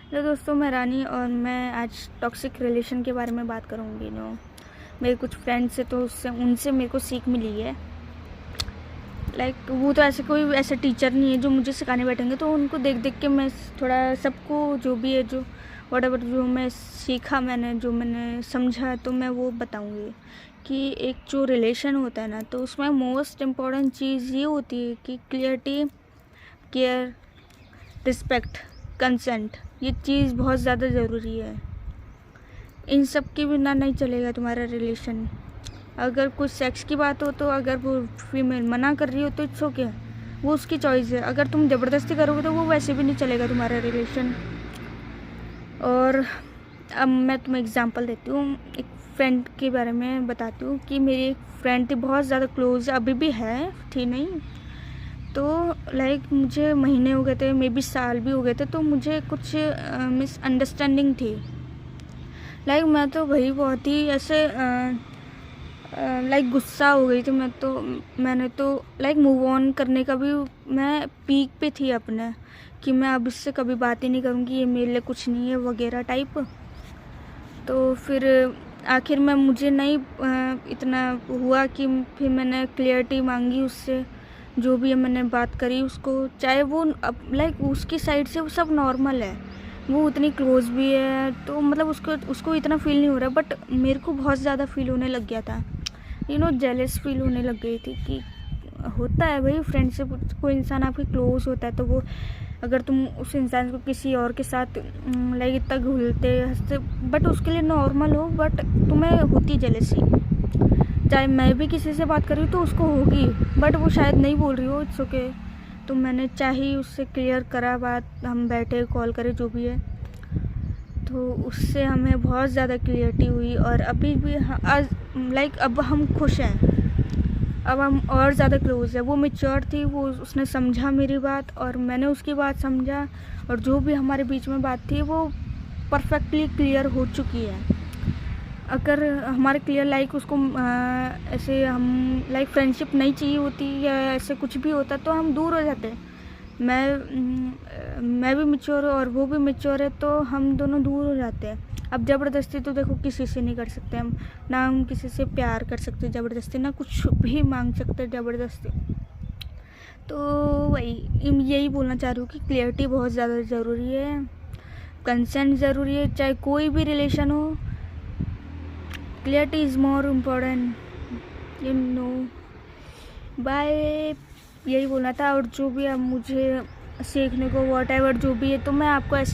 Hello दोस्तों, मैं रानी और मैं आज टॉक्सिक रिलेशन के बारे में बात करूँगी। मेरे कुछ फ्रेंड्स हैं तो उससे उनसे मेरे को सीख मिली है। वो तो ऐसे कोई ऐसा टीचर नहीं है जो मुझे सिखाने बैठेंगे, तो उनको देख देख के मैं थोड़ा सबको जो भी है जो वॉटेवर जो मैं सीखा जो मैंने समझा तो मैं वो बताऊँगी कि एक जो रिलेशन होता है ना, तो उसमें मोस्ट इम्पॉर्टेंट चीज़ ये होती है कि क्लियरिटी, केयर, रिस्पेक्ट, कंसेंट। ये चीज़ बहुत ज़्यादा ज़रूरी है। इन सब के बिना नहीं चलेगा तुम्हारा रिलेशन। अगर कुछ सेक्स की बात हो तो अगर वो फीमेल मना कर रही हो तो इट्स ओके, वो उसकी चॉइस है। अगर तुम ज़बरदस्ती करोगे तो वो वैसे भी नहीं चलेगा तुम्हारा रिलेशन। और अब मैं तुम्हें एग्जांपल देती हूँ, एक फ्रेंड के बारे में बताती हूँ कि मेरी एक फ्रेंड थी, बहुत ज़्यादा क्लोज, अभी भी है, थी नहीं। तो मुझे महीने हो गए थे, मे बी साल भी हो गए थे, तो मुझे कुछ मिसअंडरस्टैंडिंग थी। मैं तो भाई बहुत ही ऐसे गुस्सा हो गई थी। मैंने तो मूव ऑन करने का भी मैं पीक पे थी अपने, कि मैं अब इससे कभी बात ही नहीं करूँगी, ये मेरे लिए कुछ नहीं है वगैरह टाइप। तो फिर आखिर में मुझे नहीं इतना हुआ कि फिर मैंने क्लियरिटी मांगी उससे। जो भी है मैंने बात करी उसको, चाहे वो उसकी साइड से वो सब नॉर्मल है, वो उतनी क्लोज भी है, तो उसको इतना फील नहीं हो रहा, बट मेरे को बहुत ज़्यादा फील होने लग गया था। जेलस फील होने लग गई थी कि होता है भाई, फ्रेंडशिप, कोई इंसान आपके क्लोज होता है तो वो अगर तुम उस इंसान को किसी और के साथ इतना घुलते हंसते बट उसके लिए नॉर्मल हो, बट तुम्हें होती जेलसी। चाहे मैं भी किसी से बात कर रही हूँ तो उसको होगी, बट वो शायद नहीं बोल रही हो, इट्स ओके। तो मैंने चाहे उससे क्लियर करा बात, हम बैठे कॉल करे जो भी है, तो उससे हमें बहुत ज़्यादा क्लियरिटी हुई। और अभी भी आज अब हम खुश हैं, अब हम और ज़्यादा क्लोज है। वो मैच्योर थी, वो उसने समझा मेरी बात और मैंने उसकी बात समझा, और जो भी हमारे बीच में बात थी वो परफेक्टली क्लियर हो चुकी है। अगर हमारे क्लियर उसको ऐसे हम फ्रेंडशिप नहीं चाहिए होती या ऐसे कुछ भी होता तो हम दूर हो जाते। मैं भी मैच्योर हूँ और वो भी मैच्योर है, तो हम दोनों दूर हो जाते हैं। अब ज़बरदस्ती तो देखो किसी से नहीं कर सकते हम, ना हम किसी से प्यार कर सकते ज़बरदस्ती, ना कुछ भी मांग सकते ज़बरदस्ती। तो वही यही बोलना चाह रही हूँ कि क्लियरिटी बहुत ज़्यादा ज़रूरी है, कंसेंट ज़रूरी है, चाहे कोई भी रिलेशन हो। Clarity is more important, bye. यही बोलना था। और जो भी अब मुझे सीखने को वॉट एवर जो भी है, तो मैं आपको ऐसे